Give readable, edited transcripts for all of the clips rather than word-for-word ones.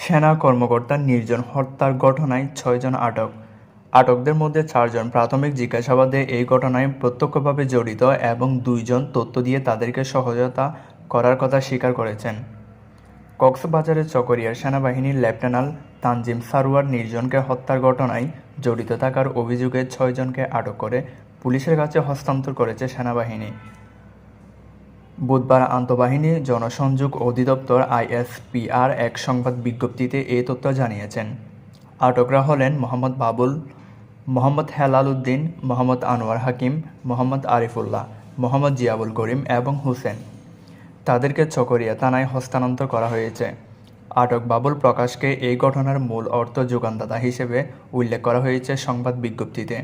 সেনা কর্মকর্তার নির্জন হত্যার ঘটনায় ৬ জন আটক। আটকদের মধ্যে ৪ জন প্রাথমিক জিজ্ঞাসাবাদে এই ঘটনায় প্রত্যক্ষভাবে জড়িত এবং ২ জন তথ্য দিয়ে তাদেরকে সহায়তা করার কথা স্বীকার করেছেন। কক্সবাজারের চকরিয়ার সেনাবাহিনীর লেফটেন্যান্ট তানজিম সারোয়ার নির্জনকে হত্যার ঘটনায় জড়িত থাকার অভিযোগে ৬ জনকে আটক করে পুলিশের কাছে হস্তান্তর করেছে সেনাবাহিনী। বুধবার আন্তঃবাহিনী জনসংযোগ অধিদপ্তর আইএসপিআর এক সংবাদ বিজ্ঞপ্তিতে এই তথ্য জানিয়েছেন। আটকরা হলেন মোহাম্মদ বাবুল, মোহাম্মদ হেলাল উদ্দিন, মোহাম্মদ আনোয়ার হাকিম, মোহাম্মদ আরিফুল্লাহ, মোহাম্মদ জিয়াবুল করিম এবং হুসেন। তাদেরকে চকরিয়া থানায় হস্তান্তর করা হয়েছে। আটক বাবুল প্রকাশকে এই ঘটনার মূল অর্থ যোগানদাতা হিসেবে উল্লেখ করা হয়েছে সংবাদ বিজ্ঞপ্তিতে।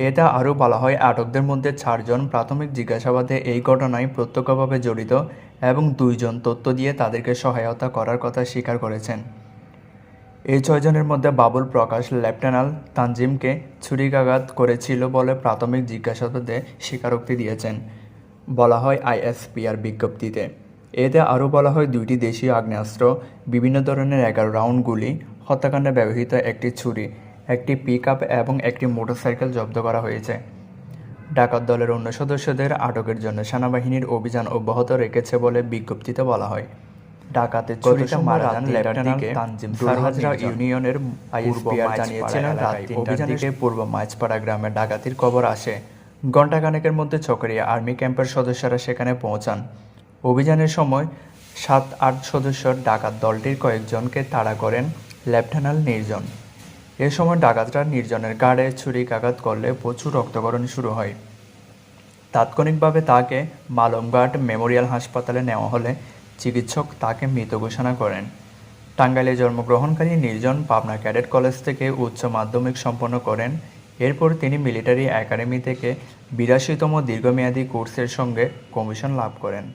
এতে আরও বলা হয়, আটকদের মধ্যে ৪ জন প্রাথমিক জিজ্ঞাসাবাদে এই ঘটনায় প্রত্যক্ষভাবে জড়িত এবং ২ জন তথ্য দিয়ে তাদেরকে সহায়তা করার কথা স্বীকার করেছেন। এই ৬ জনের মধ্যে বাবুল প্রকাশ লেফটেন্যান্ট তানজিমকে ছুরিকাঘাত করেছিল বলে প্রাথমিক জিজ্ঞাসাবাদে স্বীকারোক্তি দিয়েছেন বলা হয় আইএসপিআর বিজ্ঞপ্তিতে। এতে আরও বলা হয়, ২টি দেশীয় আগ্নেয়াস্ত্র, বিভিন্ন ধরনের ১১ রাউন্ড গুলি, হত্যাকাণ্ডে ব্যবহৃত একটি ছুরি, একটি পিকআপ এবং একটি মোটরসাইকেল জব্দ করা হয়েছে। ডাকাত দলের অন্য সদস্যদের আটকের জন্য সেনাবাহিনীর অভিযান অব্যাহত রেখেছে বলে বিজ্ঞপ্তিতে বলা হয়। ডাকাতের ছুরিতে মারা যান লেফটেন্যান্ট তানজিম সারোয়ার ইউনিয়নের আইএসপিআর জানিয়েছিলেন রাত ৩টার দিকে পূর্ব মাঝপাড়া গ্রামে ডাকাতির খবর আসে। ঘণ্টাখানেকের মধ্যে চকরিয়া আর্মি ক্যাম্পের সদস্যরা সেখানে পৌঁছান। অভিযানের সময় ৭-৮ সদস্যর ডাকাত দলটির কয়েকজনকে তাড়া করেন লেফটেন্যান্ট নির্জন। এ সময় ডাকাতরা নির্জনের ঘাড়ে ছুরিকাঘাত করলে প্রচুর রক্তক্ষরণ শুরু হয়। তাৎক্ষণিকভাবে তাকে মালমঘাট মেমোরিয়াল হাসপাতালে নেওয়া হলে চিকিৎসক তাকে মৃত ঘোষণা করেন। টাঙ্গাইলে জন্মগ্রহণকারী নির্জন পাবনা ক্যাডেট কলেজ থেকে উচ্চ মাধ্যমিক সম্পন্ন করেন। এরপর তিনি মিলিটারি একাডেমি থেকে ৮২তম দীর্ঘমেয়াদী কোর্সের সঙ্গে কমিশন লাভ করেন।